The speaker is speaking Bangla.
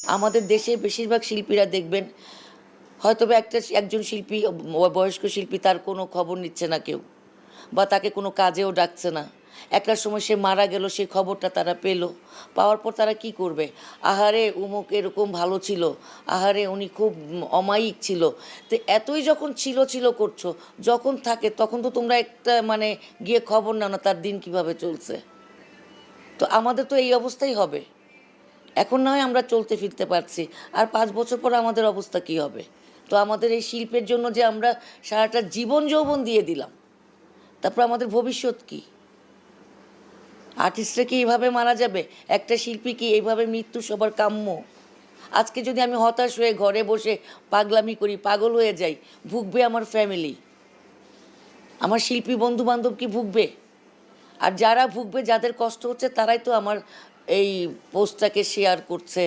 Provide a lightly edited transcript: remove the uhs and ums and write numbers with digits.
আমাদের দেশে বেশিরভাগ শিল্পীরা দেখবেন হয়তোবা একজন শিল্পী, বয়স্ক শিল্পী, তার কোনো খবর নিচ্ছে না কেউ, বা তাকে কোনো কাজেও ডাকছে না। একটা সময় সে মারা গেল, সেই খবরটা তারা পেল। পাওয়ার পর তারা কি করবে? আহারে অমুক এরকম ভালো ছিল, আহারে উনি খুব অমায়িক ছিল। তো এতই যখন ছিল ছিল করছো, যখন থাকে তখন তো তোমরা একটা মানে গিয়ে খবর নাও না তার দিন কিভাবে চলছে। তো আমাদের তো এই অবস্থাই হবে। এখন না হয় আমরা চলতে ফিরতে পারছি, আর 5 বছর পর আমাদের অবস্থা কী হবে? তো আমাদের এই শিল্পের জন্য যে আমরা সারাটা জীবন যৌবন দিয়ে দিলাম, তারপর আমাদের ভবিষ্যৎ কী? আর্টিস্টরা কি এইভাবে মারা যাবে? একটা শিল্পী কি এইভাবে মৃত্যু সবার কাম্য? আজকে যদি আমি হতাশ হয়ে ঘরে বসে পাগলামি করি, পাগল হয়ে যাই, ভুগবে আমার ফ্যামিলি, আমার শিল্পী বন্ধু বান্ধব কি ভুগবে? আর যারা ভুগবে, যাদের কষ্ট হচ্ছে, তারাই তো আমার এই পোস্টটাকে শেয়ার করছে।